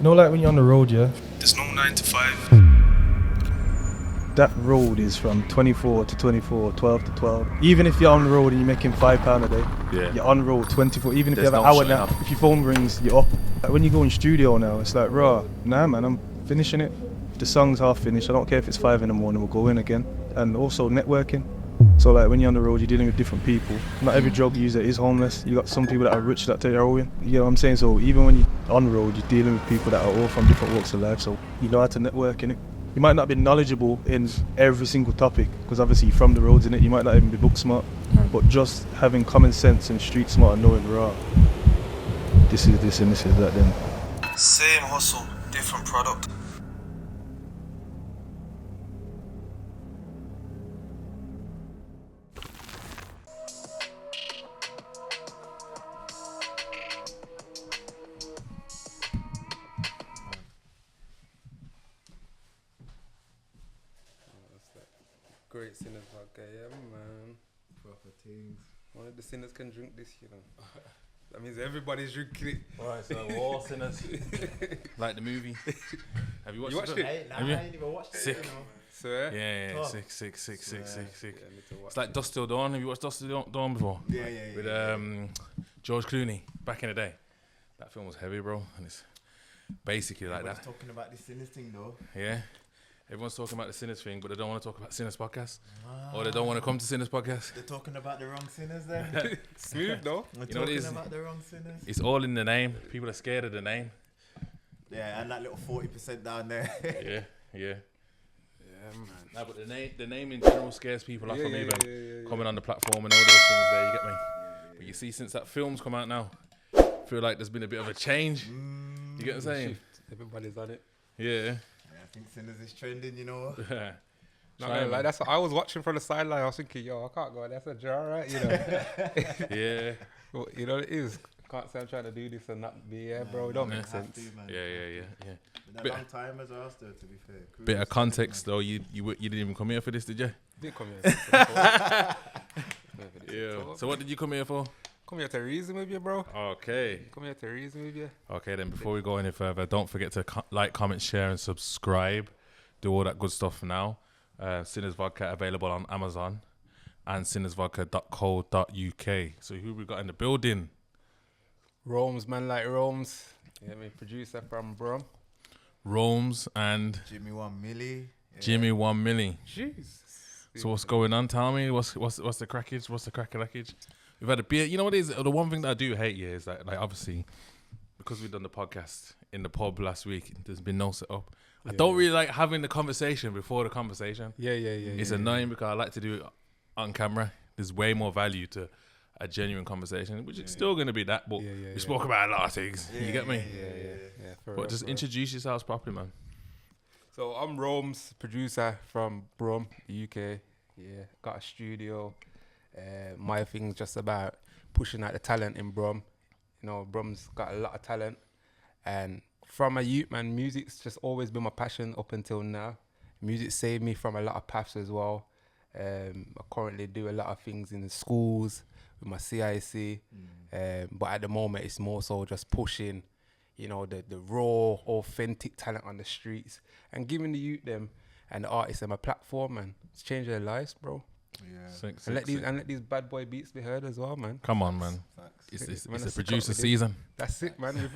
You know, like when you're on the road, yeah? There's no 9 to 5. That road is from 24 to 24, 12 to 12. Even if you're on the road and you're making £5 a day, you're on road 24. Even if you have an hour now, if your phone rings, you're up. Like when you go in studio now, it's like, raw, nah man, I'm finishing it. If the song's half finished, I don't care if it's 5 in the morning, we'll go in again. And also networking. So like when you're on the road, you're dealing with different people. Not every drug user is homeless. You got some people that are rich that take heroin. You know what I'm saying? So even when you're on the road, you're dealing with people that are all from different walks of life. So you know how to network in it. You might not be knowledgeable in every single topic because obviously you're from the roads in it. You might not even be book smart, but just having common sense and street smart and knowing raw. This is this and this is that. Then Same hustle, different product. Great sinners vodka, yeah man. Proper things. One of the sinners can drink this, you know. That means everybody's drinking it. Right, so we're all sinners. Like the movie. Have you watched it? Hey, Have you? I ain't even watched it. Sick. You know. So Yeah, Oh. sick. Yeah, I need to watch It's like Dust Till Dawn. Have you watched Dust Till Dawn before? Yeah. With George Clooney back in the day. That film was heavy, bro, and it's basically like Everyone's that. talking about this sinners thing though. Yeah. Everyone's talking about the Sinners thing, but they don't want to talk about Sinners podcast, or they don't want to come to Sinners podcast. They're talking about the wrong sinners then. Smooth though. We're You know what it talking is? about the wrong sinners. It's all in the name. People are scared of the name. Yeah, and that little 40% down there. Yeah. Yeah, man. Nah, but the name in general scares people off of me, man. Coming on the platform and all those things there, you get me? But you see, since that film's come out now, I feel like there's been a bit of a change. You get what I'm saying? Everybody's on it. Yeah. I think sinners is trending, you know. Not gonna lie, that's what I was watching from the sideline. I was thinking, yo, I can't go. That's a jar, right? You know. Yeah. Well, you know what it is. Can't say I'm trying to do this and not be bro. It don't make sense. Yeah. Been a Bit- long time as well, still, to be fair. Bit of context though, you didn't even come here for this, did you? Did come here. Yeah. So what did you come here for? Come here to reason with you, bro. Okay. Come here to reason with you. Okay, then before we go any further, don't forget to like, comment, share, and subscribe. Do all that good stuff now. Sinners Vodka available on Amazon and sinnersvodka.co.uk. So who we got in the building? Rome's man like Rome's. Yeah, me producer from Brum. Rome's and Jimmy 1 Milli. Yeah. Jimmy 1 Milli. Jesus. So what's going on? Tell me, what's the crackage? What's the crackage? We've had a beer. You know what it is? The one thing that I do hate here is that, like, obviously, because we've done the podcast in the pub last week, there's been no setup. I don't really like having the conversation before the conversation. Yeah. It's annoying because I like to do it on camera. There's way more value to a genuine conversation, which is still going to be that, but we spoke about a lot of things. You get me? Yeah. But just introduce yourselves properly, man. So I'm Rome's producer from Brum, UK. Yeah, got a studio. My thing's just about pushing out the talent in Brum. You know, Brum's got a lot of talent, and from a youth man, music's just always been my passion up until now. Music saved me from a lot of paths as well. I currently do a lot of things in the schools with my CIC, but at the moment it's more so just pushing, you know, the raw, authentic talent on the streets and giving the youth them and the artists them a platform, and it's changing their lives, bro. Yeah. Sick. And let these bad boy beats be heard as well, man. Come on, man. Facts. It's Man, a that's producer the season. That's it, man.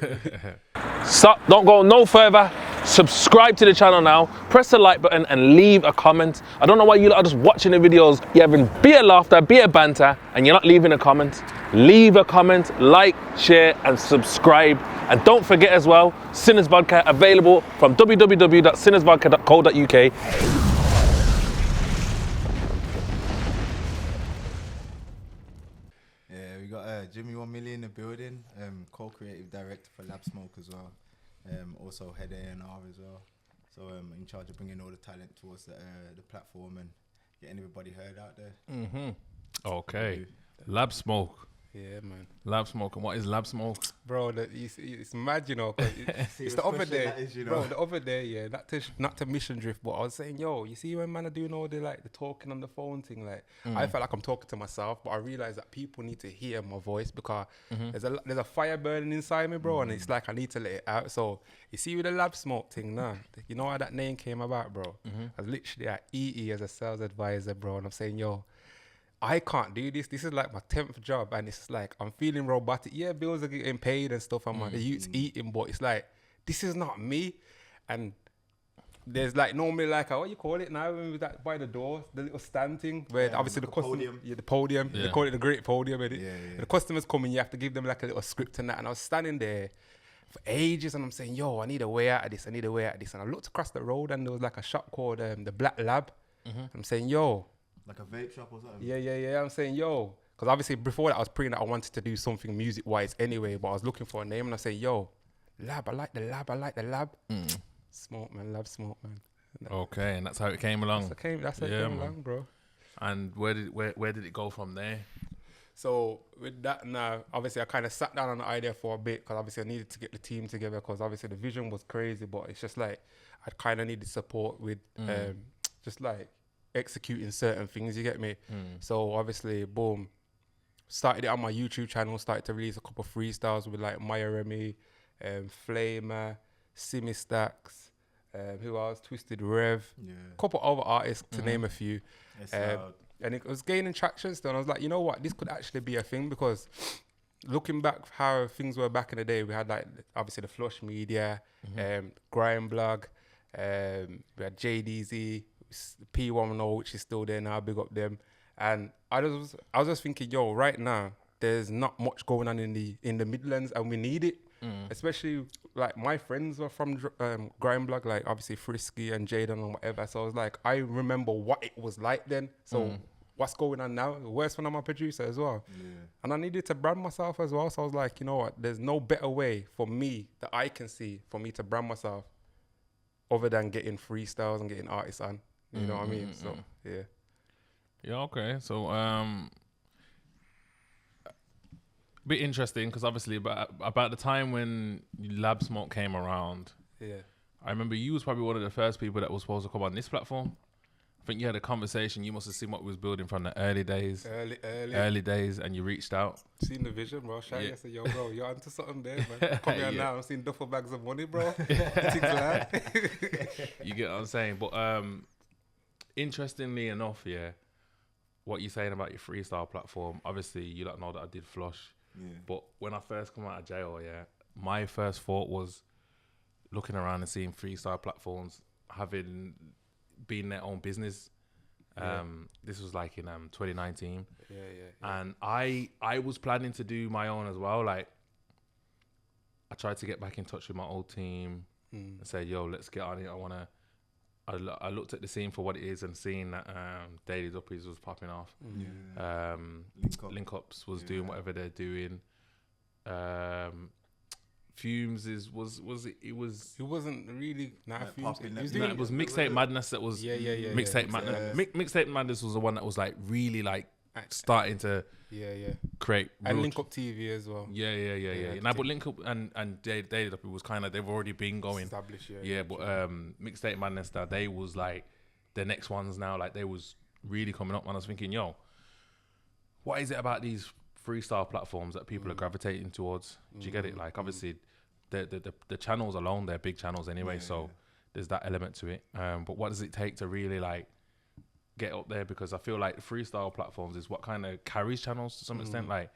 So don't go no further. Subscribe to the channel now. Press the like button and leave a comment. I don't know why you lot are just watching the videos. You're having be a laughter, be a banter, and you're not leaving a comment. Leave a comment, like, share, and subscribe. And don't forget as well, Sinners Vodka available from www.sinnersvodka.co.uk. Yeah, we got Jimmy 1 Milli in the building, co-creative director for Lab Smoke as well, also head A&R as well. So in charge of bringing all the talent towards the platform and getting everybody heard out there. Okay. Lab Smoke. Yeah, man. Lab smoke. And what is lab smoke? Bro, it's mad, you know. 'Cause it's the other day, bro. The other day, yeah. Not to mission drift, but I was saying, yo, you see when man are doing all the like the talking on the phone thing, like I felt like I'm talking to myself, but I realized that people need to hear my voice because there's a fire burning inside me, bro, and it's like I need to let it out. So you see with the lab smoke thing, now, you know how that name came about, bro. I was literally at EE as a sales advisor, bro, and I'm saying, yo, I can't do this. This is like my 10th job, and it's like I'm feeling robotic. Yeah, bills are getting paid and stuff, and the youth's eating, but it's like this is not me. And there's like normally like what you call it now when we that by the door, the little stand thing where obviously the customer, the podium. They call it the great podium. The customers come in, you have to give them like a little script and that. And I was standing there for ages, and I'm saying, yo, I need a way out of this. And I looked across the road, and there was like a shop called the Black Lab. I'm saying, yo. Like a vape shop or something? Yeah. I'm saying, yo. Because obviously before that, I was praying that I wanted to do something music-wise anyway, but I was looking for a name, and I say, yo, Lab, I like the lab. Smoke, man. Lab smoke, man. Okay, and that's how it came along. That's how it came along, bro. And where did it go from there? So with that now, obviously I kind of sat down on the idea for a bit because obviously I needed to get the team together because obviously the vision was crazy, but it's just like I kind of needed support with just like executing certain things, you get me? So obviously, boom, started it on my YouTube channel, started to release a couple of freestyles with like Maya Remy, Flamer, Simi Stacks, who else? Twisted Rev, couple other artists to name a few. And it was gaining traction still. And I was like, you know what? This could actually be a thing because looking back how things were back in the day, we had like obviously the Flush Media, Grime Blog, we had JDZ, P110, which is still there now, big up them. And I was just thinking, yo, right now there's not much going on in the Midlands, and we need it. Especially like my friends were from Grime Blog, like obviously Frisky and Jaden and whatever. So I was like, I remember what it was like then. So what's going on now? Worse when I'm a producer as well. And I needed to brand myself as well. So I was like, you know what? There's no better way for me that I can see for me to brand myself other than getting freestyles and getting artists on. You know what I mean? So, yeah. Yeah, okay. So, bit interesting because obviously about the time when Lab Smoke came around, I remember you was probably one of the first people that was supposed to come on this platform. I think you had a conversation. You must have seen what we was building from the early days. Early days, and you reached out. Seen the vision, bro. I said, yo, bro, you're onto something there, man. Come here now. I'm seeing duffel bags of money, bro. Things like that. You get what I'm saying? But interestingly enough, what you're saying about your freestyle platform, obviously you don't know that I did Flush. But when I first come out of jail, my first thought was looking around and seeing freestyle platforms having been their own business. This was like in 2019. And I was planning to do my own as well. Like I tried to get back in touch with my old team and said, yo, let's get on it. I looked at the scene for what it is and seeing that Daily Duppies was popping off. Link Ups was doing whatever they're doing. Fumes it wasn't really Fumes. It was Mixtape Madness that was Mixtape Madness. Mixtape Madness was the one that was like really like starting to create and Link Up TV as well. Now, but Link Up and Daily Duppy was kind of, they've already been going established. But Mixtape Madness, that they was like the next ones now, like they was really coming up. And I was thinking, yo, what is it about these freestyle platforms that people are gravitating towards? Do you get it? Like obviously the channels alone, they're big channels anyway, so there's that element to it. But what does it take to really like get up there? Because I feel like freestyle platforms is what kind of carries channels to some extent. Like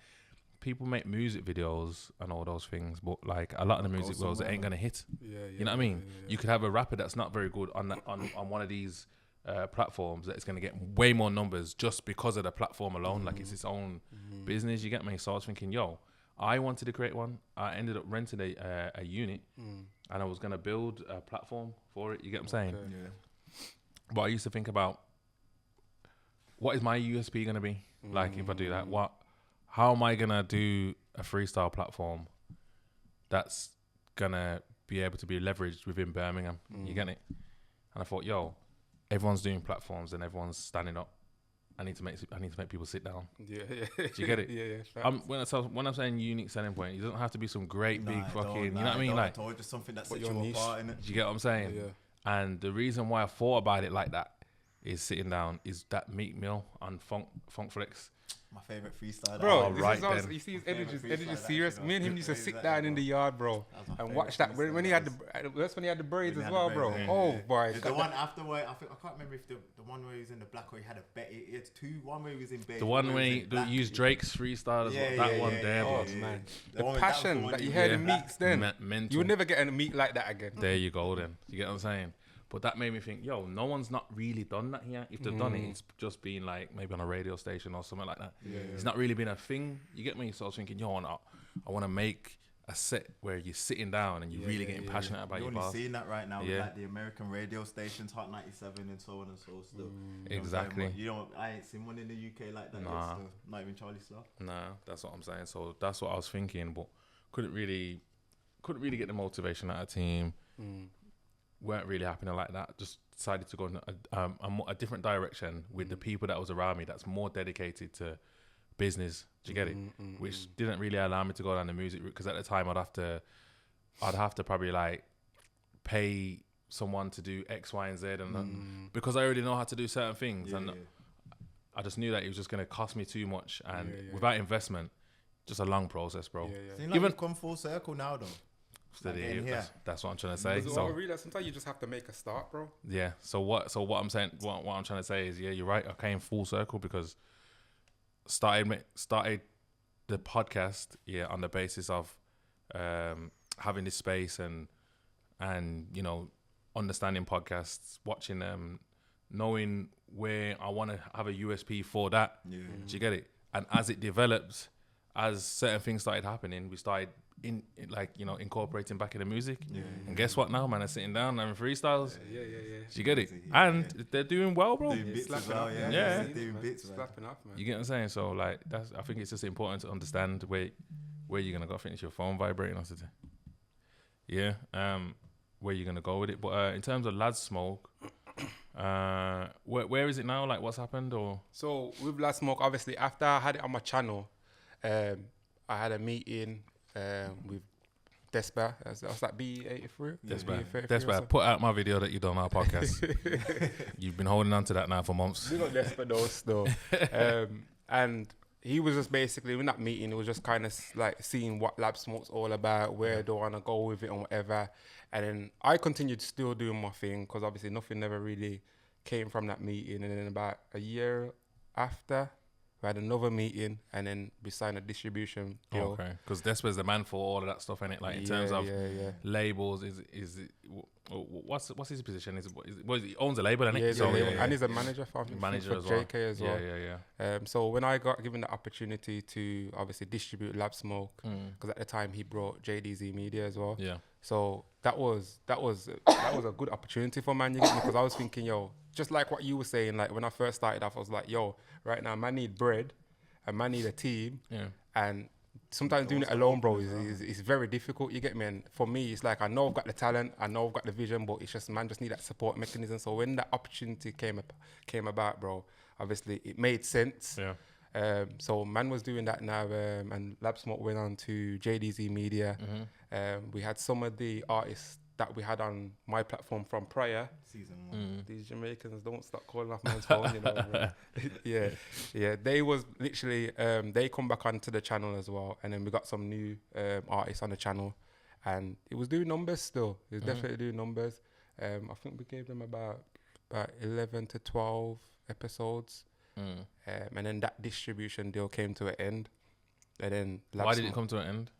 people make music videos and all those things, but like a lot of the music videos, it ain't gonna hit. You know what I mean? You could have a rapper that's not very good on one of these platforms that is gonna get way more numbers just because of the platform alone. Like it's its own business. You get me? So I was thinking, yo, I wanted to create one. I ended up renting a unit, and I was gonna build a platform for it. You get what I'm saying? But I used to think about, what is my USP going to be? Like, if I do that, how am I going to do a freestyle platform that's going to be able to be leveraged within Birmingham? You get it? And I thought, yo, everyone's doing platforms and everyone's standing up. I need to make people sit down. Yeah. Do you get it? Yeah. When I'm saying unique selling point, it doesn't have to be some great big fucking. You know what I mean? Don't Like, at all, just something that sets your you niche. apart, innit? do you get what I'm saying? Yeah. And the reason why I thought about it like that is sitting down is that Meat Mill on Funk Flex. My favorite freestyle. Bro, Oh, this right is how, then. you see his Favorite energy freestyle, serious. actually, Me and him bro. used to Crazy, sit that, down bro. in the yard, bro, That was my and favorite watch that. freestyle, When he had that's when he had the braids When as he had well, the bro. braids, yeah, Oh yeah. boy, The one after where I can't remember if the one where he was in the black or he had a bet. It's two. One where he was in beige. The one where he you was in black. use Drake's freestyle as well. Yeah, that yeah, one yeah, there, yeah, bro. Oh yeah. man, The the one- that was passion one that you he- heard yeah. in Meeks then. Mental. You would never get a Meek like that again. There you go then. You get what I'm saying? But that made me think, yo, no one's not really done that here. If they've done it, it's just been like maybe on a radio station or something like that. It's not really been a thing. You get me? So I was thinking, yo, I want to make a set where you're sitting down and you're really getting passionate about You're your only bars. seeing that right now with Yeah. like the American radio stations, Hot 97 and so on and so still. You know what I'm Exactly. saying? But you know, I ain't seen one in the UK like that yet Nah. still. Not even Charlie Sloth. Nah, that's what I'm saying. So that's what I was thinking, but couldn't really get the motivation out of the team. Weren't really happening like that. Just decided to go in a different direction with the people that was around me. That's more dedicated to business. Do you get it? Which didn't really allow me to go down the music route because at the time I'd have to probably like pay someone to do X, Y, and Z, and because I already know how to do certain things, and I just knew that it was just going to cost me too much, and without investment, just a long process, bro. Seems like you've come full circle now though. Steady, Like getting here. that's what I'm trying to say. So I So realize sometimes you just have to make a start, bro. yeah. So what I'm saying, what I'm trying to say is, yeah, you're right. I came full circle because started the podcast, on the basis of having this space and you know, understanding podcasts, watching them, knowing where I want to have a USP for that. Yeah. Do you get it? And as it developed, as certain things started happening, we started incorporating back in the music. And guess what now, man? I'm sitting down having freestyles. Yeah. Do you get it? And they're doing well, bro. Doing bits as slapping well, up, yeah. Yeah. Doing bits, man. Slapping up, man. You get what I'm saying? So like I think it's just important to understand where you're gonna go. I think it's your phone vibrating or something. Yeah. Where you're gonna go with it. But in terms of Lad Smoke, where is it now? Like what's happened or So with Lad Smoke, obviously after I had it on my channel, I had a meeting with Despa. What's that? B83? Despa, put out my video that you done on our podcast. You've been holding on to that now for months. We got Despa though. And he was just basically, in that meeting, it was just kind of like seeing what Lab Smoke's all about, where do I want to go with it and whatever. And then I continued still doing my thing because obviously nothing never really came from that meeting. And then about a year after, we had another meeting and then we signed a distribution deal. Okay, because Despa's the man for all of that stuff, innit? Like in terms of labels, is it, what's his position? He owns a label, innit? Yeah, he's a label. And he's a manager for manager for as well. JK as well. Yeah. So when I got given the opportunity to obviously distribute Lab Smoke, because at the time he brought JDZ Media as well. Yeah. So that was a good opportunity for man, you get me? Because I was thinking, yo, just like what you were saying, like when I first started off, I was like, yo, right now man need bread and man need a team. Yeah. And sometimes doing it alone, bro, is very difficult, you get me? And for me, it's like I know I've got the talent, I know I've got the vision, but it's just man just need that support mechanism. So when that opportunity came about, bro, obviously it made sense. Yeah. So man was doing that now, and Lab Smoke went on to JDZ Media. We had some of the artists that we had on my platform from prior. Season 1. These Jamaicans don't stop calling off man's phone, you know. Bro. yeah. They was literally they come back onto the channel as well, and then we got some new artists on the channel, and it was doing numbers still. It was definitely doing numbers. I think we gave them about 11 to 12 episodes. And then that distribution deal came to an end. And then Why did it come to an end?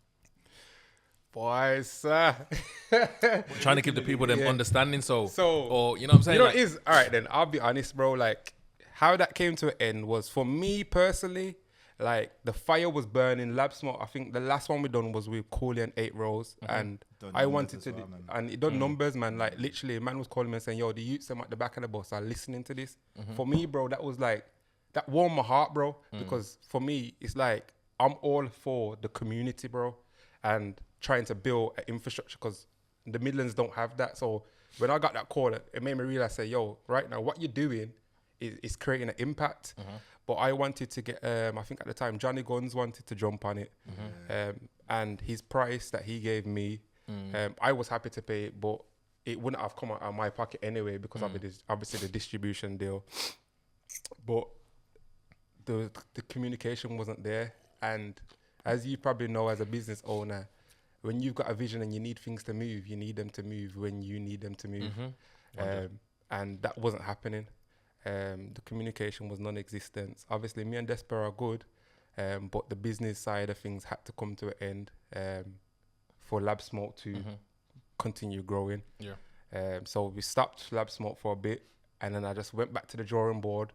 Boys, Trying to give the people them understanding, or you know what I'm saying? You know, like, it is all right. Then I'll be honest, bro. Like how that came to an end was for me personally. Like the fire was burning. Lab Smoke. I think the last one we done was with Cooley and 8 Rows, and I wanted to, and it done numbers, man. Like literally, man was calling me and saying, "Yo, the youths them at the back of the bus are listening to this." For me, bro, that was like that warmed my heart, bro. Because for me, it's like I'm all for the community, bro, and trying to build an infrastructure because the Midlands don't have that. So when I got that call, it made me realize, say, yo, right now, what you're doing it's creating an impact. But I wanted to get, I think at the time, Johnny Guns wanted to jump on it. And his price that he gave me, I was happy to pay it, but it wouldn't have come out of my pocket anyway because of it, obviously the distribution deal. But the communication wasn't there. And as you probably know as a business owner, when you've got a vision and you need things to move, you need them to move when you need them to move. And that wasn't happening. The communication was non-existent. Obviously, me and Desper are good, but the business side of things had to come to an end for Lab Smoke to continue growing. So we stopped Lab Smoke for a bit, and then I just went back to the drawing board,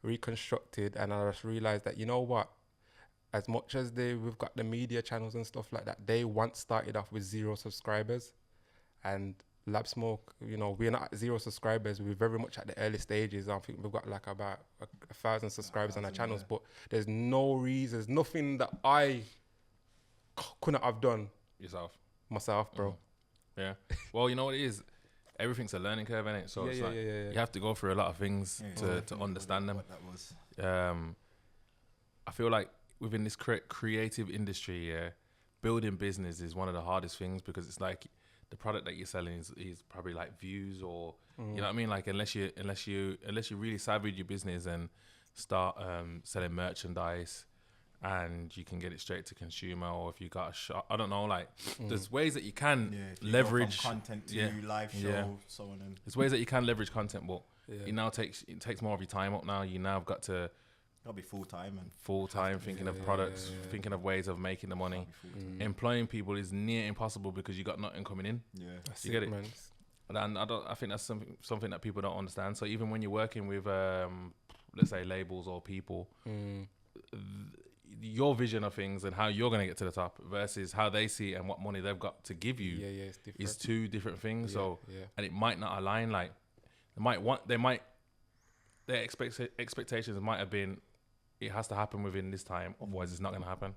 reconstructed, and I just realized that, you know what? As much as we've got the media channels and stuff like that, they once started off with 0 subscribers, and Lab Smoke, you know, we're not at 0 subscribers. We're very much at the early stages. I think we've got like about 1,000 subscribers on our channels, but there's no reasons, nothing that I couldn't have done myself, bro. Yeah. Well, you know what it is? Everything's a learning curve, innit? So it's like you have to go through a lot of things to understand them. I feel like within this creative industry, building business is one of the hardest things because it's like the product that you're selling is probably like views or you know what I mean. Like unless you really savvy your business and start selling merchandise and you can get it straight to consumer, or if you got a shop, I don't know. Like there's ways that you can leverage content to live show, so on. And there's ways that you can leverage content, but it takes more of your time up now. You now have got to. Gotta be full time thinking of products, thinking of ways of making the money. Employing people is near impossible because you got nothing coming in. You get it, man. And I think that's something that people don't understand. So even when you're working with, let's say labels or people, your vision of things and how you're gonna get to the top versus how they see it and what money they've got to give you is 2 different things. And it might not align. Like their expectations might have been, it has to happen within this time, otherwise it's not going to happen.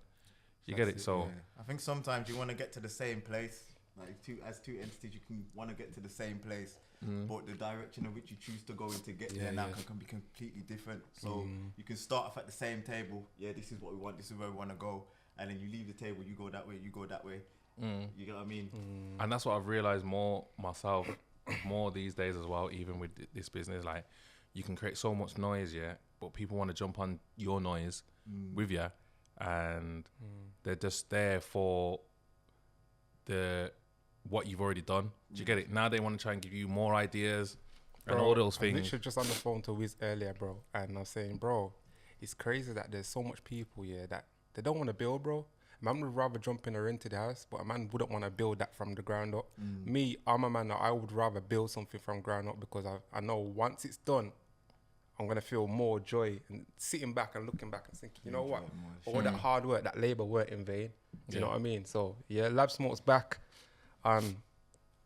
You get it? So I think sometimes you want to get to the same place. Like as two entities, you can want to get to the same place, but the direction in which you choose to go in to get there now can be completely different. So you can start off at the same table. Yeah, this is what we want. This is where we want to go. And then you leave the table. You go that way. You go that way. You get what I mean? And that's what I've realized more myself, more these days as well. Even with this business, like you can create so much noise, but people want to jump on your noise with you, and they're just there for what you've already done. Do you get it? Now they want to try and give you more ideas and all those things. I was literally just on the phone to Wiz earlier, bro, and I was saying, bro, it's crazy that there's so much people, that they don't want to build, bro. A man would rather jump in a rented house, but a man wouldn't want to build that from the ground up. Me, I'm a man that I would rather build something from ground up because I know once it's done, I'm going to feel more joy and sitting back and looking back and thinking, you know what? All that hard work, that labor weren't in vain. Do you know what I mean? So, Lab Smoke's back on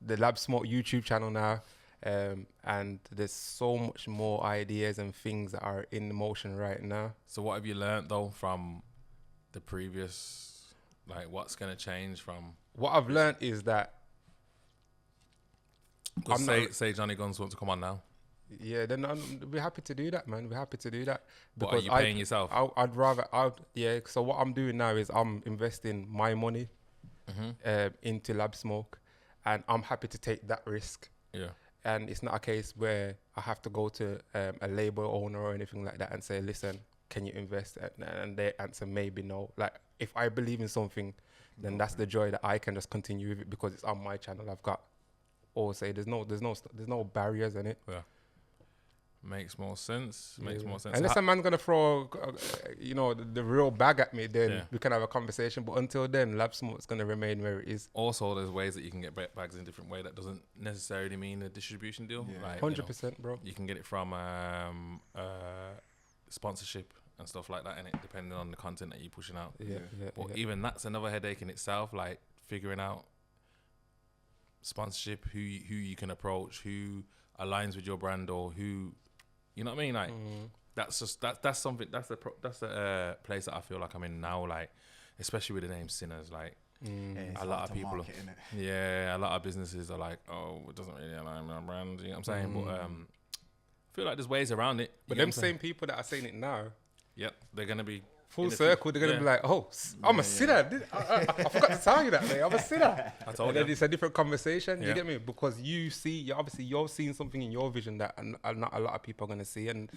the Lab Smoke YouTube channel now. And there's so much more ideas and things that are in motion right now. So what have you learned, though, from the previous, like what's going to change from... What I've learned is that... Say Johnny Guns wants to come on now. Yeah, then we're happy to do that, man. We're happy to do that. But are you paying yourself? I'd rather, so what I'm doing now is I'm investing my money into Lab Smoke, and I'm happy to take that risk. Yeah. And it's not a case where I have to go to a label owner or anything like that and say, listen, can you invest? And they answer maybe no. Like, if I believe in something, then that's the joy that I can just continue with it because it's on my channel. I've got, there's no barriers in it. Yeah. Makes more sense. Unless a man's gonna throw, the real bag at me, then we can have a conversation. But until then, Lab Smoke's gonna remain where it is. Also, there's ways that you can get bags in a different way that doesn't necessarily mean a distribution deal. Like, 100%, bro. You can get it from sponsorship and stuff like that, and it depending on the content that you're pushing out. But even that's another headache in itself. Like figuring out sponsorship, who you can approach, who aligns with your brand, or who. You know what I mean? Like that's something. That's the place that I feel like I'm in now. Like, especially with the name Sinners. Like, a lot of people. A lot of businesses are like, oh, it doesn't really align with our brand. You know what I'm saying? But feel like there's ways around it. But them same people that are saying it now, yep, they're gonna be full circle. They're gonna be like, "Oh, I'm a sinner. I forgot to tell you that, mate. I'm a sinner." I told and you. then it's a different conversation. Yeah. You get me? Because you're seeing something in your vision that not a lot of people are gonna see, and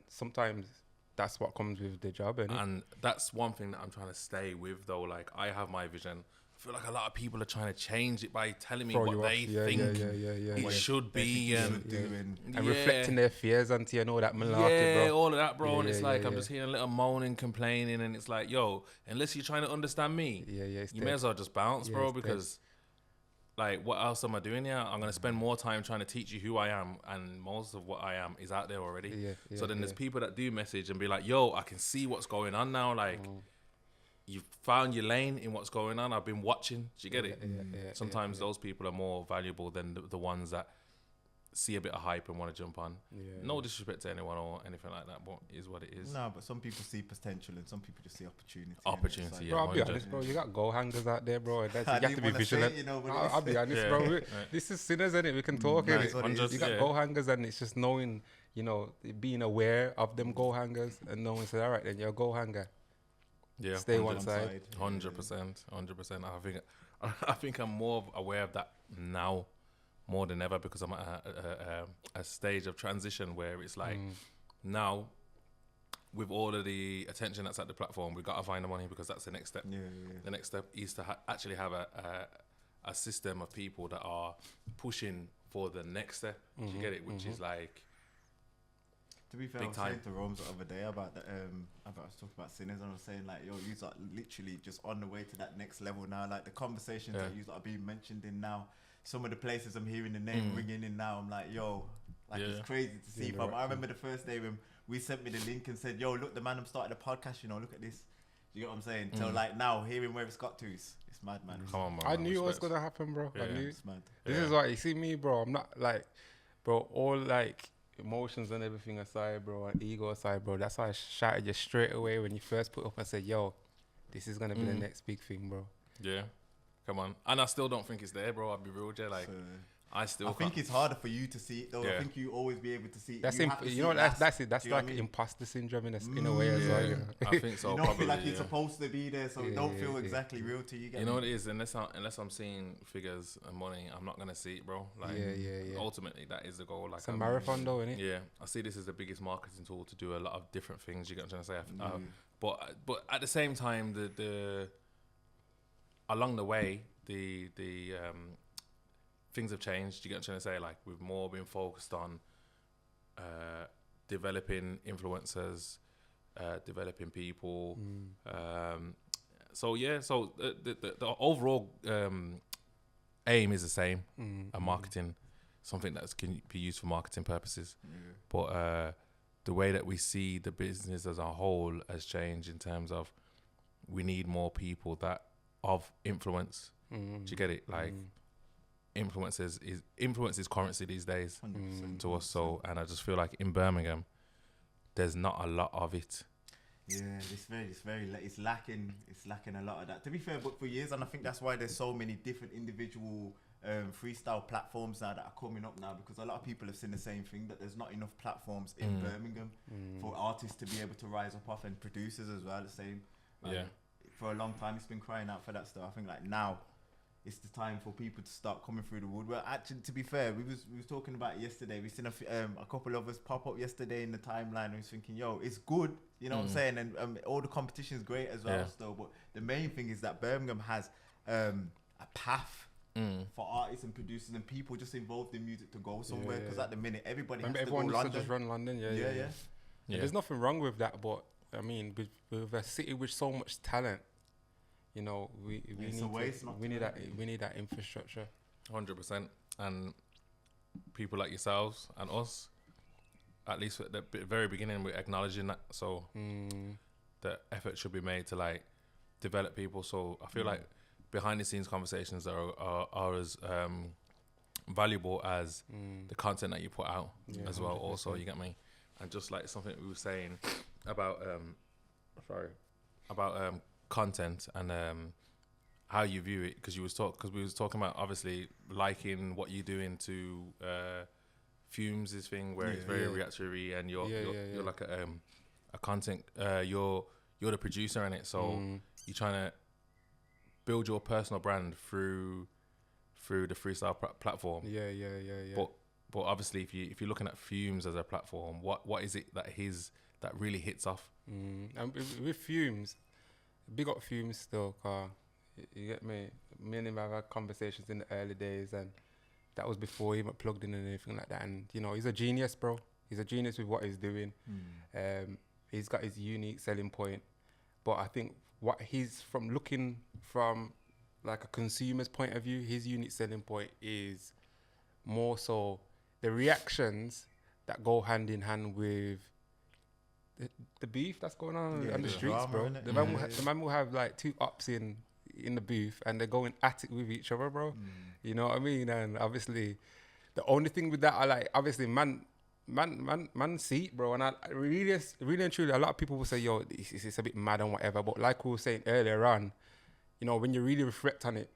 sometimes that's what comes with the job, innit? And that's one thing that I'm trying to stay with, though. Like, I have my vision. I feel like a lot of people are trying to change it by telling me Throw what you they off. think Yeah. it should be. And reflecting their fears onto you and all that malarkey, bro. All of that, bro. And Yeah, it's yeah, like, yeah. I'm just hearing a little moaning, complaining, and it's like, yo, unless you're trying to understand me, it's you dead. may as well just bounce, Yeah, bro, it's dead. because, like, what else am I doing here? I'm going to spend more time trying to teach you who I am, and most of what I am is out there already. So then there's people that do message and be like, yo, I can see what's going on now, like, you've found your lane in what's going on. I've been watching. Do you get it? Sometimes those people are more valuable than the ones that see a bit of hype and want to jump on. No disrespect to anyone or anything like that, but it is what it is. No, but some people see potential and some people just see opportunity. Opportunity, yeah. Bro, I'll be 100. honest, bro. You got goal hangers out there, bro. You I have didn't to be wanna say vigilant. it, you know, but I'll be honest, bro. This is sinners, innit? We can talk, That's innit? what it is. You got Yeah. goal hangers, and it's just knowing, being aware of them goal hangers, and knowing, say, all right, then you're a goal hanger. Yeah, Stay one side. 100%. I think I'm more aware of that now more than ever because I'm at a stage of transition where it's like now with all of the attention that's at the platform, we've got to find the money because that's the next step. The next step is to actually have a system of people that are pushing for the next step. Do you get it? Which is like, to be fair, I was saying to Rome's the other day about I was talking about sinners, and I was saying like, yo, you are literally just on the way to that next level now. Like the conversations that you are being mentioned in now, some of the places I'm hearing the name ringing in now, I'm like, yo, like it's crazy to see. But I remember the first day when we sent me the link and said, yo, look, the man I'm starting a podcast, look at this. You get what I'm saying? So like now, hearing where it's got to, it's mad, man. come on, man. I knew it was gonna happen, bro. I knew. It's mad. This is why you see me, bro. I'm not like, bro. All like emotions and everything aside, bro, and ego aside, bro. That's why I shouted you straight away when you first put up and said, "Yo, this is gonna be the next big thing, bro." Yeah, come on. And I still don't think it's there, bro. I'll be real, Jay. Like, I think it's harder for you to see it, though. I think you always be able to see it. That's that's it. That's like imposter syndrome in a way as well. You know? I think so. You don't probably, feel like it's supposed to be there, so it don't feel exactly real to you. You know what it is? Unless I'm seeing figures and money, I'm not gonna see it, bro. Like, ultimately, that is the goal. Like, it's a marathon, though, isn't it? Yeah, I see this as the biggest marketing tool to do a lot of different things. You get what I'm trying to say? But at the same time, the along the way, the things have changed. You get what I'm trying to say? Like, we've more been focused on developing influencers, developing people. So the overall aim is the same. Marketing, something that can be used for marketing purposes. But the way that we see the business as a whole has changed in terms of we need more people that of influence. Do you get it? Like, influence is currency these days to us. So, and I just feel like in Birmingham, there's not a lot of it. Yeah, it's lacking a lot of that. To be fair, but for years, and I think that's why there's so many different individual freestyle platforms now that are coming up now, because a lot of people have seen the same thing, that there's not enough platforms in Birmingham for artists to be able to rise up off, and producers as well the same. For a long time, it's been crying out for that stuff. I think like now, it's the time for people to start coming through the wood. Well, actually, to be fair, we was talking about it yesterday. We seen a couple of us pop up yesterday in the timeline. I was thinking, yo, it's good, you know what I'm saying, and all the competition is great as well. Still, but the main thing is that Birmingham has a path for artists and producers and people just involved in music to go somewhere. Because at the minute, everybody has to go London. Just run London. Yeah. There's nothing wrong with that, but I mean, with a city with so much talent, we need that infrastructure. 100%. And people like yourselves and us, at least at the very beginning, we're acknowledging that. So the effort should be made to like develop people. So I feel like behind the scenes conversations are as valuable as the content that you put out as well. 100%. Also, you get me? And just like something we were saying about content and how you view it, because we was talking about obviously liking what you're doing to Fumes' thing where it's very reactionary, and you're like a content. You're the producer in it, so you're trying to build your personal brand through the freestyle platform. Yeah. But obviously, if you're looking at Fumes as a platform, what is it that really hits off? And with Fumes, big up Fumes still, car. You get me? Me and him have had conversations in the early days, and that was before he even plugged in and anything like that. And you know, he's a genius, bro. He's a genius with what he's doing. He's got his unique selling point. But I think what he's looking from like a consumer's point of view, his unique selling point is more so the reactions that go hand in hand with the beef that's going on the streets, drama, bro. The man will have like two ups in the booth, and they're going at it with each other, bro. You know what I mean? And obviously, the only thing with that, I like, obviously, man see it, bro. And I really and truly, a lot of people will say, yo, it's a bit mad and whatever. But like we were saying earlier on, you know, when you really reflect on it,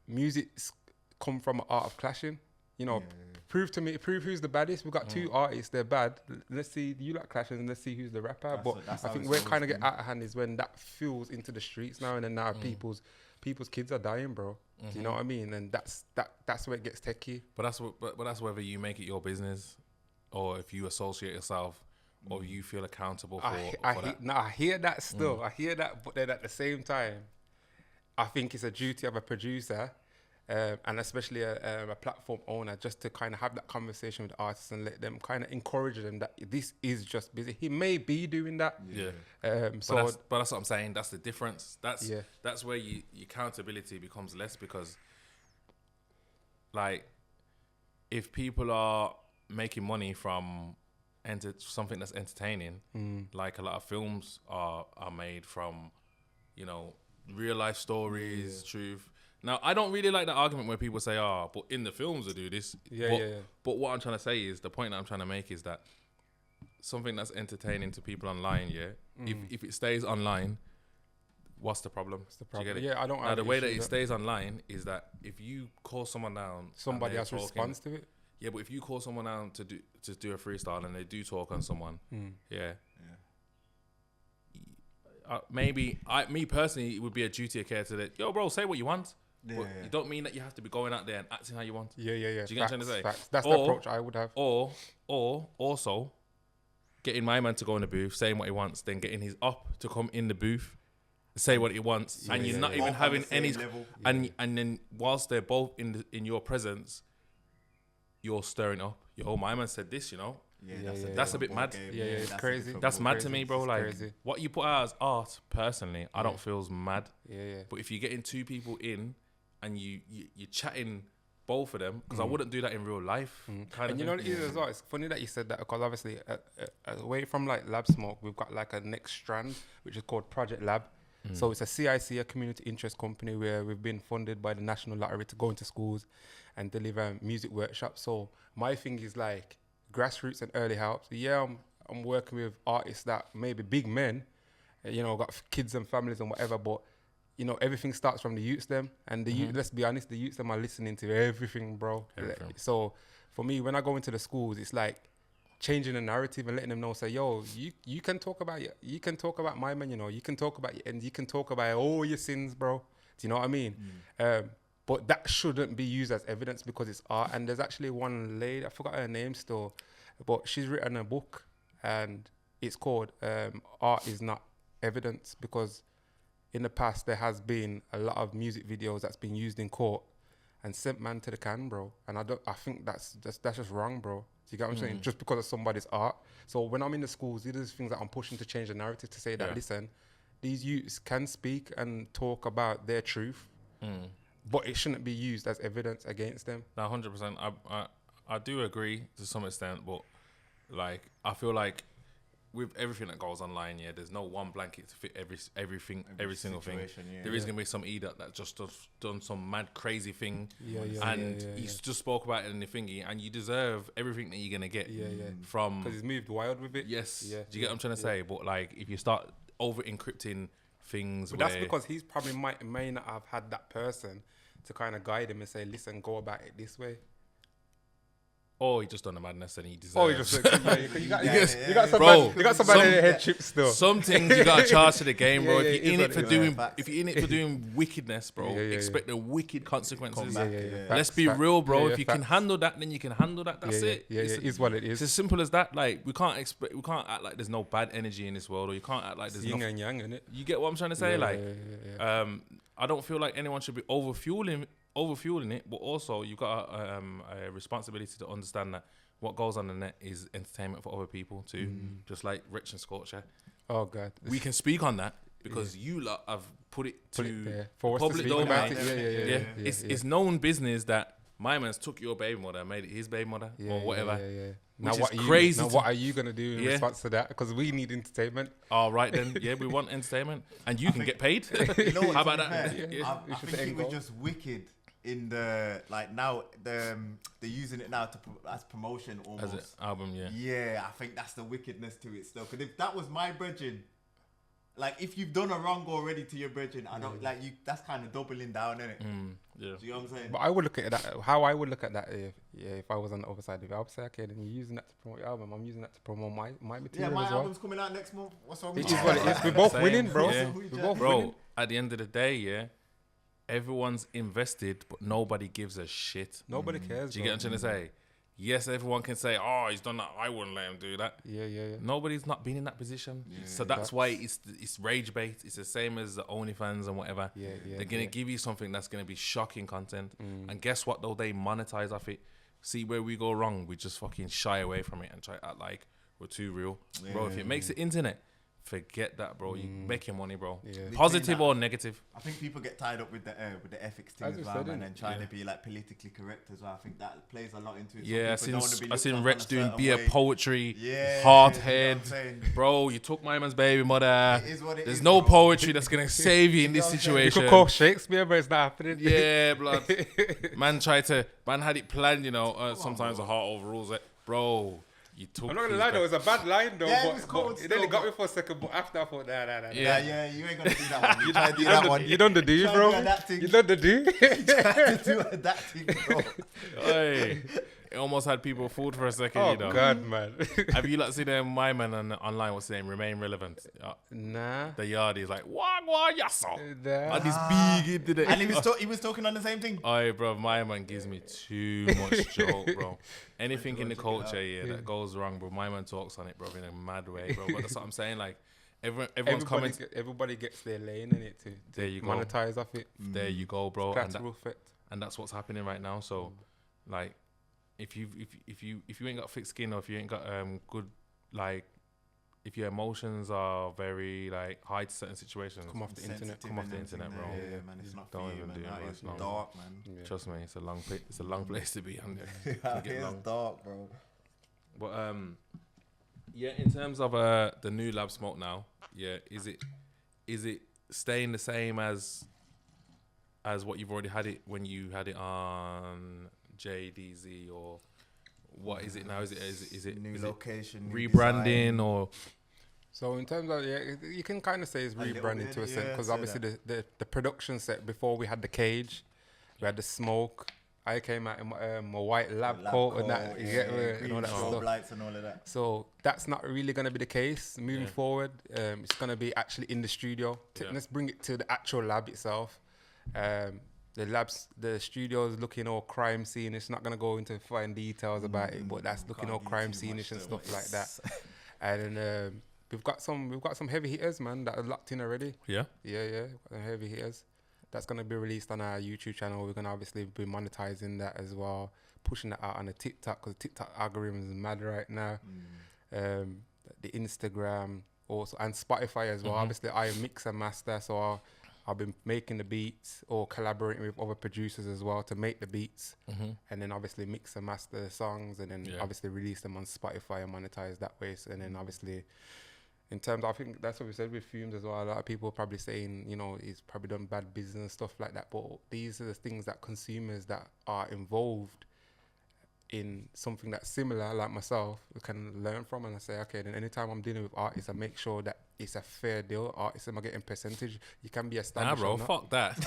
music's come from an art of clashing. You know, prove who's the baddest. We've got two artists, they're bad. Let's see, you like clashes, and let's see who's the rapper. I think where it kind of get out of hand is when that fuels into the streets now, and then now people's kids are dying, bro. Do you know what I mean? And that's where it gets techie. But that's whether you make it your business, or if you associate yourself, or you feel accountable for that. I hear that still. I hear that, but then at the same time, I think it's a duty of a producer. And especially a platform owner, just to kind of have that conversation with artists and let them kind of encourage them that this is just busy. He may be doing that. But that's what I'm saying. That's the difference. That's where your accountability becomes less, because like if people are making money from something that's entertaining, like a lot of films are made from, you know, real life stories, truth. Now, I don't really like the argument where people say, but in the films they do this. But what I'm trying to say is, the point that I'm trying to make is that something that's entertaining to people online, if it stays online, what's the problem? What's the problem? Do you get it? I don't. Now, the way that it stays online is that if you call someone down, somebody else responds to it. Yeah, but if you call someone down to do a freestyle and they do talk on someone, maybe me personally, it would be a duty of care to that. Yo, bro, say what you want. But you don't mean that you have to be going out there and acting how you want. Yeah. Do you get what I'm trying to say? Facts. That's the approach I would have. Or also getting my man to go in the booth, saying what he wants, then getting his up to come in the booth, say what he wants, and you're not even having any. And then whilst they're both in your presence, you're stirring up. Yo, my man said this, you know. That's a bit mad. It's crazy. That's mad to me, bro. Like what you put out as art, personally, I don't feel is mad. But if you're getting two people in and you're chatting both of them, because I wouldn't do that in real life. And you know what it is as well? It's funny that you said that, because obviously away from like Lab Smoke, we've got like a next strand, which is called Project Lab. So it's a CIC, a community interest company, where we've been funded by the National Lottery to go into schools and deliver music workshops. So my thing is like grassroots and early help. I'm working with artists that maybe big men, you know, got kids and families and whatever, but you know, everything starts from the youths them, and the youth, let's be honest, the youths them are listening to everything, bro. So for me, when I go into the schools, it's like changing the narrative and letting them know, say, yo, you can talk about my man, you know, you can talk about and you can talk about all your sins, bro. Do you know what I mean? But that shouldn't be used as evidence, because it's art. And there's actually one lady, I forgot her name still, but she's written a book, and it's called Art Is Not Evidence, because in the past there has been a lot of music videos that's been used in court and sent man to the can, bro. And I think that's just wrong, bro. Do you get what I'm saying? Just because of somebody's art. So when I'm in the schools, these are the things that I'm pushing to change the narrative, to say that, listen, these youths can speak and talk about their truth, but it shouldn't be used as evidence against them. No, 100%. I do agree to some extent, but like I feel like with everything that goes online, there's no one blanket to fit every single thing. There is gonna be some idiot that just done some mad crazy thing, and he's just spoke about it in the thingy, and you deserve everything that you're gonna get from, because he's moved wild with it. Do you get what I'm trying to say? But like, if you start over encrypting things, but that's because he's probably may not have had that person to kind of guide him and say, listen, go about it this way. or he just done a madness and he deserves. Oh, you just you got Bro, somebody in the head chips still. Some things you got to charge to the game, bro. Yeah, if you're in it for doing, facts. if you're in it for doing wickedness, bro, expect the wicked consequences. Yeah. Let's be real, bro. Yeah, if you can handle that, then you can handle that. That's it. Yeah, it is what it It's is. as simple as that. Like we can't act like there's no bad energy in this world, or you can't act like there's Yin no. and yang, innit? You get what I'm trying to say? I don't feel like anyone should be overfueling it, but also you've got a responsibility to understand that what goes on the net is entertainment for other people too, just like Rich and Scorcher. Oh God, We can speak on that because you lot have put it to for us to public speak about domain. it. Yeah. It's known business that my man's took your baby mother and made it his baby mother or whatever. Now Which what is are you, crazy Now to- what are you gonna do in response to that? Because we need entertainment. All right then, we want entertainment and you can get paid. You know what, How to about be that? fair, Yeah. I think it was just wicked in the like now they're using it now as promotion As almost. an album, yeah. Yeah, I think that's the wickedness to it still. Because if that was my brethren, like if you've done a wrong already to your brethren, I don't like you. That's kind of doubling down, isn't it? Yeah. Do you know what I'm saying? But I would look at that. How I would look at that if I was on the other side of it, I would say, okay, then you're using that to promote your album. I'm using that to promote my Yeah, material my as well. album's coming out next month. What's wrong It with is you? what it is. We're both Same. winning, bro. Yeah. We're both Bro, winning. at the end of the day, everyone's invested, but nobody gives a shit. Nobody cares. Do you get what I'm trying to say? Yes, everyone can say, "Oh, he's done that. I wouldn't let him do that." Yeah. Nobody's not been in that position, so that's why it's rage bait. It's the same as the OnlyFans and whatever. They're gonna give you something that's gonna be shocking content, and guess what? Though they monetize off it. See where we go wrong. We just fucking shy away from it and try to act like we're too real, bro. If it makes the internet, forget that, bro. You making money, bro. Positive or negative. I think people get tied up with the ethics thing As as we well, said, man, innit? and trying to be like politically correct as well. I think that plays a lot into it. Some Yeah, people don't wanna be I looked seen at Rich on a doing certain beer way. poetry, Yeah, hard you know head. what I'm saying? Bro, you took my man's baby mother. It is what it There's is, no bro. poetry that's gonna save you in this You know what I'm saying? You situation. could call Shakespeare, but it's not happening. Yeah, blood. Man had it planned, you know. Sometimes the heart overrules it, bro. You took. I'm not gonna his lie, back. though, it was a bad line, though. Yeah, it but, was cold but it still, nearly got but- me for a second, but after I thought, nah. Yeah, you ain't gonna do that one. You try to do that one. You done the do, Try to bro. do that thing. You done the do. to do that thing, bro. Hey, it almost had people fooled for a second, Oh you know. God, man. Have you like seen my man online? What's his name? Remain relevant. Nah. The yard is like wah yasso. Nah. And this big into the. And he was talking on the same thing. Oh, bro, my man gives me too much joke, bro. Anything in the culture, that goes wrong, bro. My man talks on it, bro, in a mad way, bro. But that's what I'm saying. Like, everyone's commenting. Everybody gets their lane in it to There you go. monetize off it. There you go, bro. Collateral effect. And that's what's happening right now. So, like, if you ain't got thick skin, or if you ain't got good, like, if your emotions are very like high to certain situations, Come off the internet. Sensitive Come off and the everything internet, bro. there. Yeah, man, it's not Don't for you, even man. do it, That bro. is It's not. dark, man. Trust me, it's a long place to be on there. That get is long. dark, bro. But in terms of the new Lab Smoke now, is it staying the same as what you've already had it when you had it on JDZ, or what is it now? Is it New is it location, new rebranding design. or So in terms of you can kind of say it's little rebranding bit, to a yeah, sense, because say obviously the production set before we had the cage, we had the smoke. I came out in my white lab coat and that, you get me, and all that strobe stuff. lights and all of that. So that's not really going to be the case moving forward. It's going to be actually in the studio. Let's bring it to the actual lab itself. The studio is looking all crime scene. It's not going to go into fine details about it, but that's looking all Can't crime do too much scenish and though, stuff like that. And we've got some heavy hitters, man, that are locked in already. yeah? Yeah, heavy hitters. That's going to be released on our YouTube channel. We're going to obviously be monetizing that as well, pushing that out on the TikTok, because the TikTok algorithm is mad right now. The Instagram also, and Spotify as well. Obviously, I mix and master, so I've been making the beats or collaborating with other producers as well to make the beats, and then obviously mix and master the songs, and then obviously release them on Spotify and monetize that way. So, and then obviously, in terms of, I think that's what we said with Fumes as well. A lot of people are probably saying, he's probably done bad business and stuff like that. But these are the things that consumers that are involved in something that's similar, like myself, we can learn from. And I say, okay, then anytime I'm dealing with artists, I make sure that it's a fair deal. Artists am getting percentage. You can be Nah, established. bro, fuck that.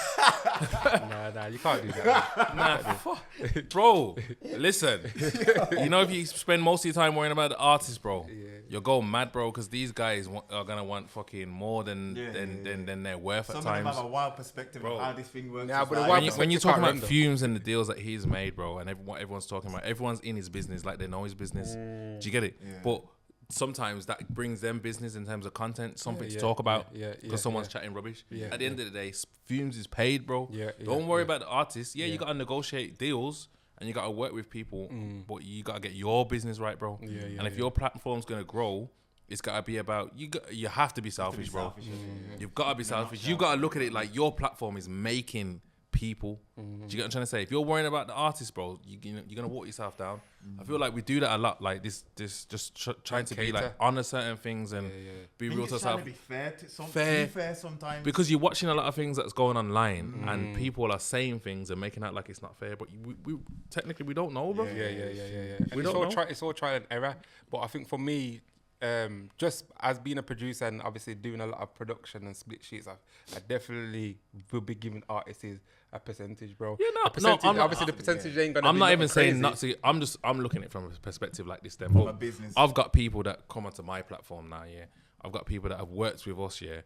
Nah, you can't do that. Nah, fuck. Bro, listen. You know, if you spend most of your time worrying about the artist, bro, you'll go mad, bro, because these guys are gonna want fucking more than they're worth Some at of them times. have a wild perspective of how this thing works. Nah, It's but the like- wild When you're talking about render. Fumes and the deals that he's made, bro, and what everyone's talking about, everyone's in his business like they know his business. Do you get it? Yeah. But sometimes that brings them business in terms of content, something to talk about, because someone's chatting rubbish. At the end of the day, Fumes is paid, bro. Don't worry about the artist. You got to negotiate deals and you got to work with people, but you got to get your business right, bro. And if your platform's going to grow, it's got to be about, you have to be selfish, bro. You've got to be selfish. You got to look at it like your platform is making people. Do you get what I'm trying to say? If you're worrying about the artist, bro, you're gonna walk yourself down. I feel like we do that a lot. Like this just trying to be like honor certain things and be real to yourself. To be fair to some, Fair. too fair sometimes. Because you're watching a lot of things that's going online and people are saying things and making out like it's not fair, but we technically we don't know, bro. Yeah. We And don't know. it's all trial and error. But I think for me, just as being a producer and obviously doing a lot of production and split sheets, I definitely will be giving artists a percentage, bro. Yeah, no, The percentage, I'm not- obviously the percentage ain't gonna. I'm be not nothing even saying crazy. not to. I'm looking at it from a perspective like this. Then, From but a business. I've got people that come onto my platform now. Yeah, I've got people that have worked with us. Yeah,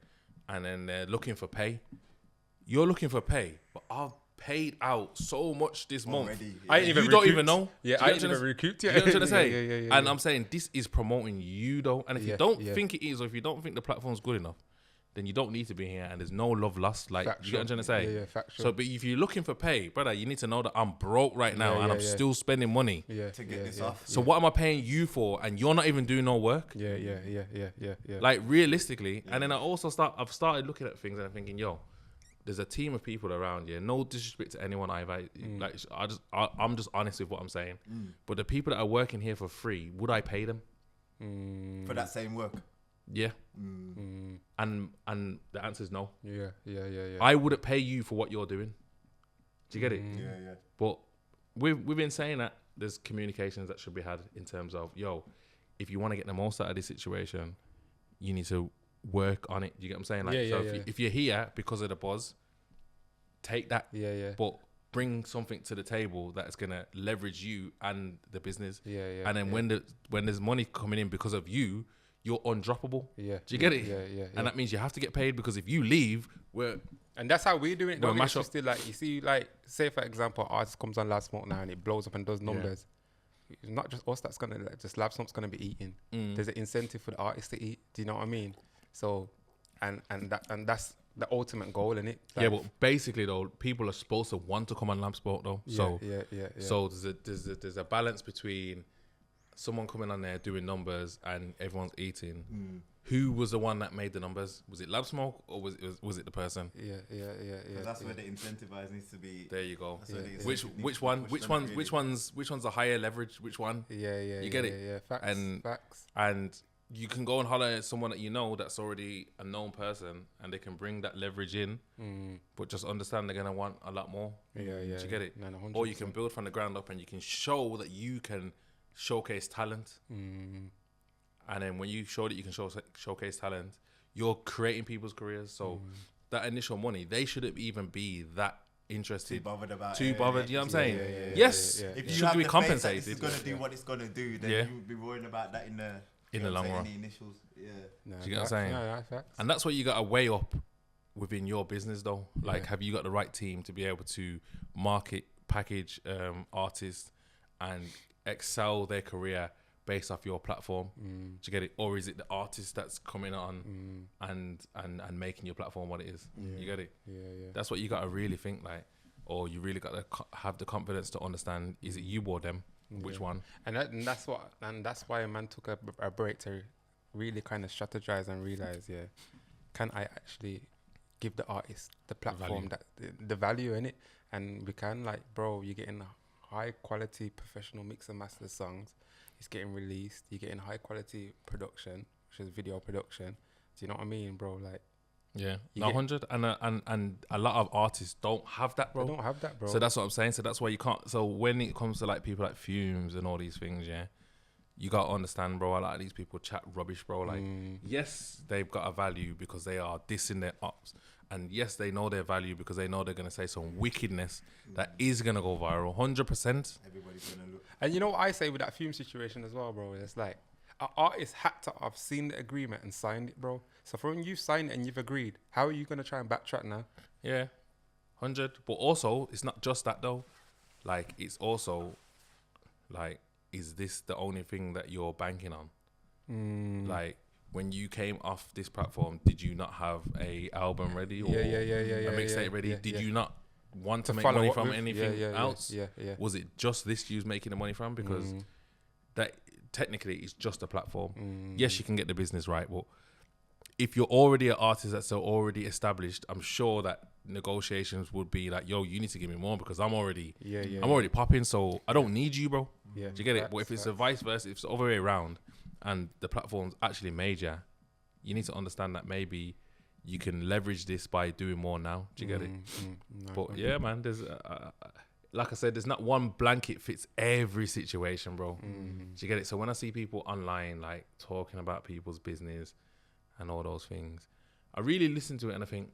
and then they're looking for pay. You're looking for pay, but I've paid out so much this month. Already, I ain't even You don't recouped. even know. Yeah, Do you I get ain't what I'm even trying recouped to- yet. You know what I'm trying to say? Yeah. And I'm saying this is promoting you though. And if you don't Yeah. think it is, or if you don't think the platform's good enough, then you don't need to be here. And there's no love lost. Like, you get what I'm trying to say? Yeah, factual. So, but if you're looking for pay, brother, you need to know that I'm broke right now and I'm still spending money. Yeah, to get this off. So what am I paying you for? And you're not even doing no work. Yeah. Like realistically, and then I've started looking at things and I'm thinking, yo, there's a team of people around here. No disrespect to anyone like I'm just honest with what I'm saying. But the people that are working here for free, would I pay them? For that same work. Yeah. And the answer is no. Yeah. I wouldn't pay you for what you're doing. Do you get it? Yeah. But we've been saying that there's communications that should be had in terms of, yo, if you want to get the most out of this situation, you need to work on it. Do you get what I'm saying? Like, if you're here because of the buzz, take that. Yeah. But bring something to the table that's gonna leverage you and the business. Yeah. And then when there's money coming in because of you, you're undroppable. Yeah. Do you get it? Yeah. And that means you have to get paid, because if you leave, And that's how we're doing it. Don't Well, get twisted. Like, you see, like, say for example, artist comes on Last Smoke now and it blows up and does numbers. It's not just us that's gonna just Lab Smoke's gonna be eating. There's an incentive for the artist to eat. Do you know what I mean? So, and that's the ultimate goal, in it. Like, yeah, but basically though, people are supposed to want to come on Lamp Sport though. So So there's a balance between someone coming on there doing numbers and everyone's eating. Who was the one that made the numbers? Was it Lab Smoke or was it the person? Yeah. That's where the incentivize needs to be. There you go. That's where the Which incentive needs to be pushed on really. which one's a higher leverage? Which one? Yeah. You get it? Yeah. Facts. And- Facts. And you can go and holler at someone that you know that's already a known person, and they can bring that leverage in. But just understand they're gonna want a lot more. Yeah. Do you get it? No, 100%. Or you can build from the ground up, and you can show that you can showcase talent. And then when you show that you can showcase talent, you're creating people's careers. So that initial money, they shouldn't even be that interested. Too bothered about You it. know what I'm saying? yeah, Yes, yeah. it If you should have be the faith that compensated. this is gonna do what it's gonna do, then Yeah. you would be worrying about that in the In the long run. Any initials, yeah. No, Do you get what I'm facts. saying? No, facts. And that's what you got to weigh up within your business, though. Like, have you got the right team to be able to market, package artists and excel their career based off your platform? Do you get it? Or is it the artist that's coming on and making your platform what it is? You get it? Yeah. That's what you got to really think, like, or you really got to have the confidence to understand, is it you or them? Which one? And that's why a man took a break to really kind of strategize and realize, can I actually give the artist the platform, that the value in it? And we can, like, bro, you're getting high quality professional mix and master songs. It's getting released. You're getting high quality production, which is video production. Do you know what I mean, bro? Like, Yeah, You no, get- 100, and a lot of artists don't have that, bro. they don't have that, bro. So that's what I'm saying. So that's why you can't. So when it comes to like people like Fumes and all these things, you got to understand, bro, a lot of these people chat rubbish, bro. Like, yes, they've got a value because they are dissing their ops. And yes, they know their value because they know they're going to say some wickedness that is going to go viral, 100%. Everybody's going to look. And you know what I say with that Fume situation as well, bro? It's like, an artist had to have seen the agreement and signed it, bro. So for when you've signed it and you've agreed, how are you going to try and backtrack now? Yeah, 100. But also, it's not just that, though. Like, it's also, like, is this the only thing that you're banking on? Like, when you came off this platform, did you not have a album ready or a mixtape ready? Did you not want to make money from anything else? Was it just this you was making the money from? Because that technically is just a platform. Yes, you can get the business right, but if you're already an artist that's already established, I'm sure that negotiations would be like, yo, you need to give me more because I'm already already popping, so I don't need you, bro. Do you get it? But if it's a vice versa, if it's the other way around and the platform's actually major, you need to understand that maybe you can leverage this by doing more now. Do you get it? But yeah, man, there's like I said, there's not one blanket fits every situation, bro. Do you get it? So when I see people online like talking about people's business and all those things, I really listen to it and I think,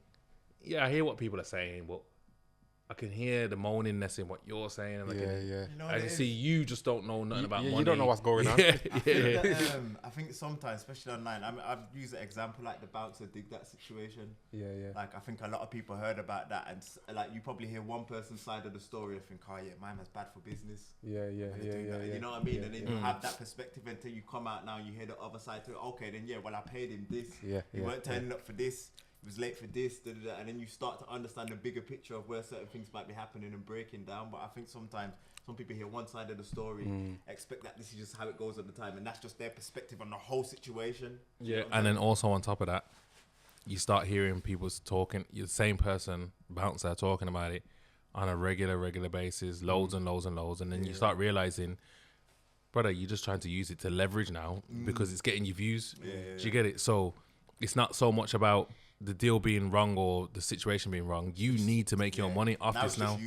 yeah, I hear what people are saying, but I can hear the moaningness in what you're saying. And I can see you just don't know nothing about money. You don't know what's going on. I think sometimes, especially online, I've used an example like the bouncer dig that situation. Like, I think a lot of people heard about that, and like you probably hear one person's side of the story and think, oh yeah, my man's bad for business. You know what I mean? And then you have that perspective until you come out now, you hear the other side to it. Okay, then well, I paid him this. He weren't turning up for this. He was late for this, and then you start to understand the bigger picture of where certain things might be happening and breaking down. But I think sometimes some people hear one side of the story, expect that this is just how it goes at the time, and that's just their perspective on the whole situation. And then also on top of that, you start hearing people talking, the same person, bouncer, talking about it on a regular basis, loads and loads and loads, and then you start realizing, brother, you're just trying to use it to leverage now because it's getting you views. Do you get it? So it's not so much about the deal being wrong or the situation being wrong. You need to make your money off this now.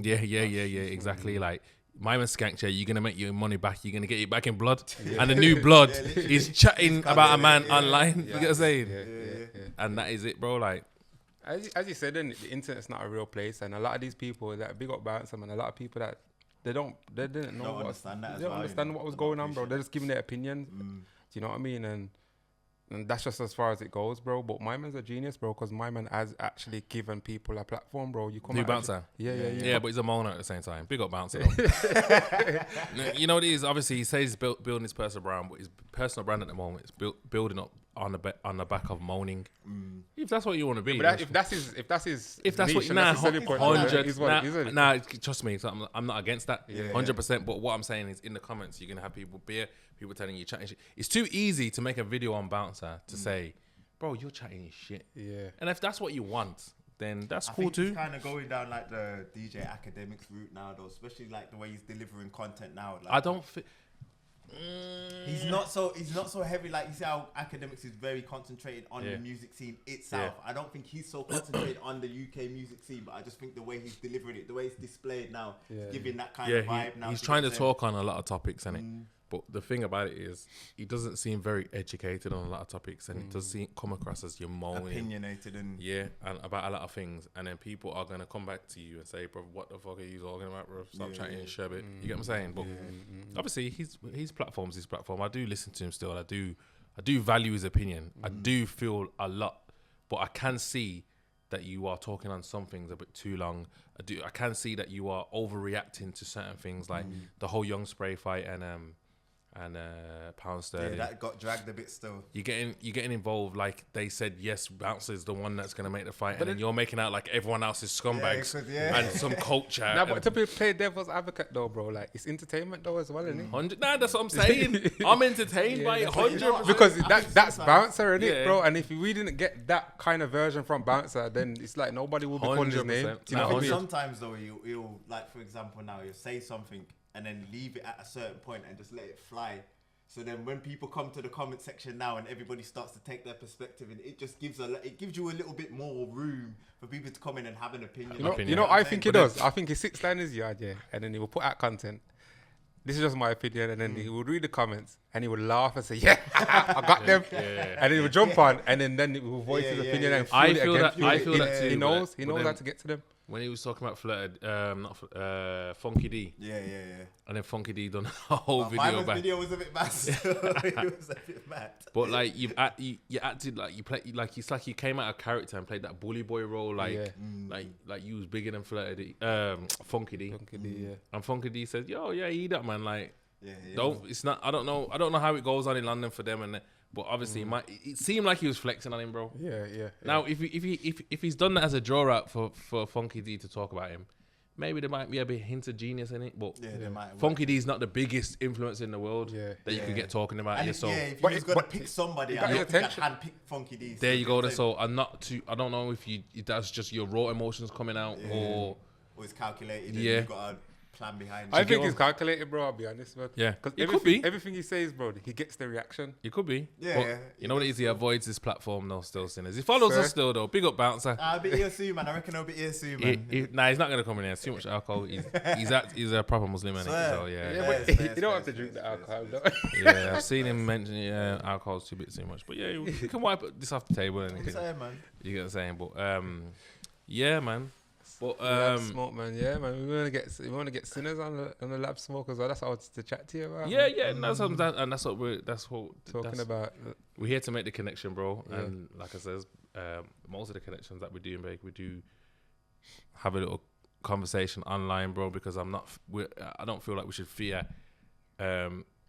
Exactly. Like, my man Skank, you're gonna make your money back. You're gonna get it back in blood, and the new blood is chatting about a man online. You get what I'm saying? And that is it, bro. Like, as you said, then the internet's not a real place, and a lot of these people that big up Bouncer, and a lot of people that they didn't know what was going on, bro. They're just giving their opinions. Do you know what I mean? And that's just as far as it goes, bro. But my man's a genius, bro, because my man has actually given people a platform, bro. You come New Bouncer. Yeah, but he's a moaner at the same time. Big up Bouncer, though. You know what it is? Obviously, he says he's building his personal brand, but his personal brand at the moment is building up on the back of moaning. If that's what you want to be. But if that's his what trust me, so I'm not against that 100%. But what I'm saying is, in the comments, you're gonna have people telling you chatting shit. It's too easy to make a video on Bouncer to say, bro, you're chatting shit. And if that's what you want, then that's cool too. He's kind of going down like the DJ Academics route now, though, especially like the way he's delivering content now. Like, I don't. He's not so heavy. Like, you see how Academics is very concentrated on the music scene itself. I don't think he's so concentrated on the UK music scene, but I just think the way he's delivering it, the way it's displayed now, giving that kind of vibe now. He's trying to talk on a lot of topics, innit? But the thing about it is, he doesn't seem very educated on a lot of topics, and it does come across as you're moaning, opinionated, and and about a lot of things. And then people are gonna come back to you and say, "Bro, what the fuck are you talking about, bro? Stop chatting sherbet." You get what I'm saying? But obviously, his platform's his platform. I do listen to him still. I do value his opinion. I do feel a lot, but I can see that you are talking on some things a bit too long. I can see that you are overreacting to certain things, like the whole Young Spray fight and Pound Sterling. Yeah, that got dragged a bit still. You're getting involved, like they said, yes, Bouncer's the one that's going to make the fight, and then you're making out like everyone else is scumbags and some culture. Nah, but to play devil's advocate though, bro, like, it's entertainment though as well, isn't it? 100. Nah, that's what I'm saying. I'm entertained by it 100. Because that's Bouncer, isn't it, bro? And if we didn't get that kind of version from Bouncer, then it's like nobody will be calling his name. Do you know what I mean? Sometimes though, you'll like, for example, now you'll say something and then leave it at a certain point and just let it fly. So then when people come to the comment section now and everybody starts to take their perspective, and it just gives you a little bit more room for people to come in and have an opinion. You know I think he does. I think he sits down his yard, and then he will put out content. this is just my opinion, and then he would read the comments and he would laugh and say, yeah, I got them, and then he would jump on, and then he would voice his opinion and I fuel feel it again. that. I feel that too. He knows then how to get to them. when he was talking about flirted, Funky D. Yeah. And then Funky D done a whole My back. video was a bit mad. It was a bit mad. But like you acted like you played like it's like you came out of character and played that bully boy role like like you was bigger than flirted Funky D. Funky D, yeah. And Funky D said, "Yo, yeah, eat that, man." Like, Yeah. don't. It's not. I don't know how it goes on in London for them, but obviously it seemed like he was flexing on him, bro. Yeah. Now, if he's done that as a draw out for Funky D to talk about him, maybe there might be a bit hint of genius in it. But They might Funky D is not the biggest influence in the world that you could get talking about. And it, so if you was gonna pick somebody, I don't think I'd handpick Funky D. there you go. So I'm not too. I don't know if that's just your raw emotions coming out or it's calculated. Yeah. And you've got a plan behind. I think he's calculated, bro. I'll be honest, man. Yeah. Because It could be. everything he says, bro, he gets the reaction. it could be. Yeah, But yeah. you know what it is? He avoids this platform though. Still, sinners. He follows us still though. Big up, bouncer. I'll be here soon, man. I reckon I'll be here soon, man. He's not gonna come in here. It's too much alcohol. He's a proper Muslim, man. So yeah. Yeah, but you don't have to drink the alcohol, though. Yeah, I've seen him mention alcohol's too much. But yeah, you can wipe this off the table and I'm saying, man. you get what I'm saying. But yeah, man. But Lab smoke, man. Yeah, man. We want to get sinners on the lab smoke as well. That's what I wanted to chat to you about. yeah, man. yeah, and that's what we're Talking about. We're here to make the connection, bro. Yeah. And like I says, most of the connections that we do make, we do have a little conversation online, bro. Because I don't feel like we should fear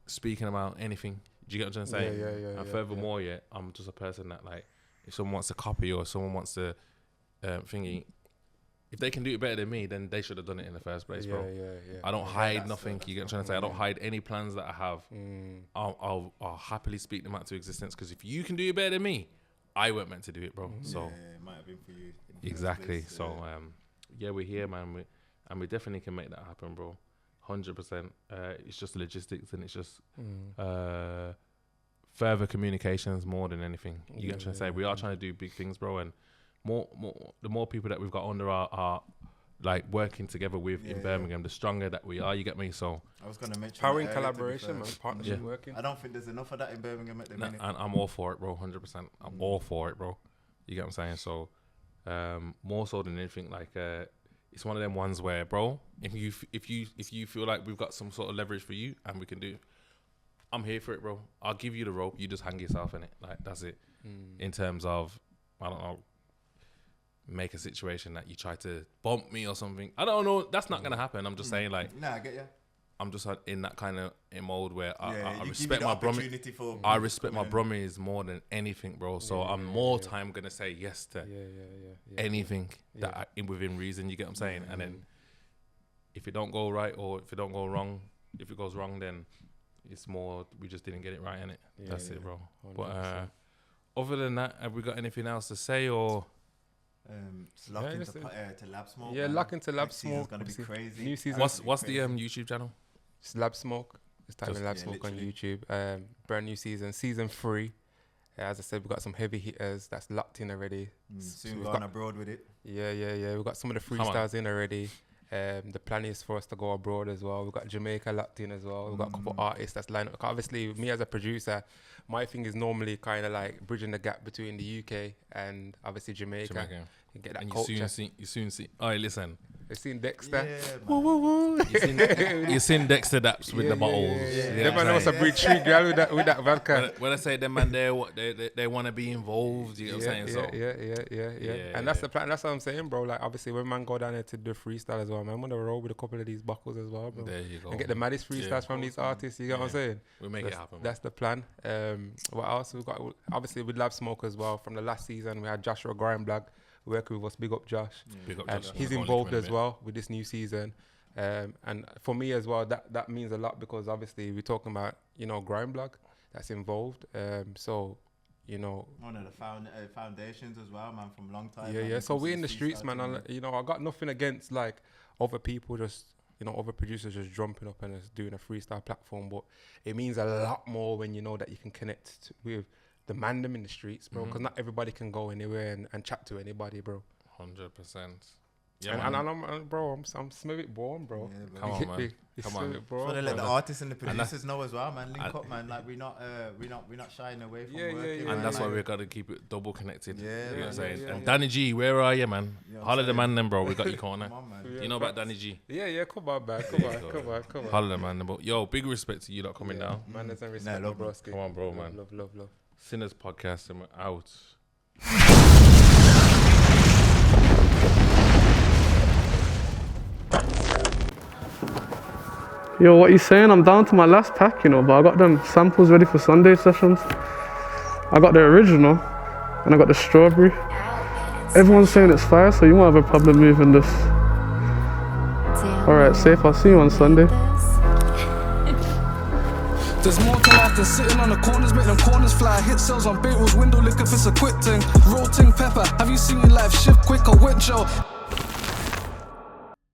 speaking about anything. Do you get what I'm saying? Yeah. And furthermore, I'm just a person that like, if someone wants to copy or someone wants to thingy. If they can do it better than me, then they should have done it in the first place, bro. Yeah. I don't hide nothing. You get what I'm trying to say? I don't hide any plans that I have. I'll happily speak them out to existence because if you can do it better than me, I weren't meant to do it, bro. So it might have been for you. exactly. So we're here, man, and we definitely can make that happen, bro. 100%. It's just logistics and it's just further communications more than anything. You get what I'm trying to say? We are trying to do big things, bro, and the more people that we've got under our like working together with in Birmingham, the stronger that we are. You get me? So I was gonna mention power in collaboration, man. Partnership working. I don't think there's enough of that in Birmingham at the minute. And I'm all for it, bro. 100%. I'm all for it, bro. You get what I'm saying? So more so than anything, like it's one of them ones where, bro, if you feel like we've got some sort of leverage for you and we can do, I'm here for it, bro. I'll give you the rope. You just hang yourself in it. Like that's it. In terms of, I don't know, make a situation that you try to bump me or something. I don't know. That's not gonna happen. I'm just saying, like, Nah, I get you. I'm just in that kind of mode where I you respect give my you the opportunity for I respect my brummies more than anything, bro. So I'm more time gonna say yes to anything that within reason. You get what I'm saying? And then if it don't go right or if it don't go wrong, if it goes wrong, then it's more we just didn't get it right, innit? That's it, bro. 100%. But other than that, have we got anything else to say or? Lock into Lab Smoke. Yeah, lock into Lab Smoke. Gonna be crazy. New season. What's the YouTube channel? It's Lab Smoke. Just type in Lab Smoke on YouTube. Brand new season 3. As I said, we've got some heavy hitters that's locked in already. Soon going abroad with it. Yeah. We've got some of the freestyles in already. The plan is for us to go abroad as well. We've got Jamaica locked in as well. We've got a couple artists that's lined up. Obviously, me as a producer, my thing is normally kind of like bridging the gap between the UK and obviously Jamaica. And get that and culture. you soon see. Oh, listen. You've seen Dexter. Woo, woo, woo. You seen Dexter Daps with the bottles. Them man also breed 3 girl with that vodka. When I say them man, they want to be involved. You know what I'm saying? Yeah. And that's the plan. That's what I'm saying, bro. Like obviously, when man go down there to do freestyle as well, man, I'm gonna roll with a couple of these buckles as well, bro. There you go. And get the maddest freestyles from these artists. You get what I'm saying? We make it happen. That's the plan. What else we've got? Obviously, with Lab Smoke as well. From the last season, we had Joshua Grimeblog working with us. Big up Josh. Big up Josh. He's involved as well with this new season. And for me as well, that means a lot because obviously we're talking about, Grimeblog that's involved. So, one of the foundations as well, man, from long time. Yeah. So we're in the streets, man. And, I got nothing against like other people just, other producers just jumping up and just doing a freestyle platform. But it means a lot more when you know that you can connect with the mandem in the streets, bro. Because not everybody can go anywhere and chat to anybody, bro. 100%. Yeah, and I'm smooth born, bro. Yeah, Come on, man. Come on. bro. So they let the artists and the producers know as well, man. Link up, man. Like we're not shying away from working. And that's man. why we got to keep it double connected. Yeah, You know what I'm man. saying? Yeah, And yeah. Danny G, where are you, man? You know what I'm Holler the saying? man then, bro. We got your corner. Come on, man. You know about Danny G? Yeah, come on, man. Come on. Holler the man. But yo, big respect to you lot coming down. Man, there's no respect, love, bro. Come on, bro, man. Love. Sinners podcast and we're out. Yo, what you saying? I'm down to my last pack, you know, but I got them samples ready for Sunday sessions. I got the original and I got the strawberry. Everyone's saying it's fire, so you won't have a problem moving this. Alright, safe. I'll see you on Sunday. There's more to life than sitting on the corners, make them corners fly. Hit sales on Beirut's window, look if it's a quick thing. Roll ting pepper, have you seen your life shift quick or wet, Joe?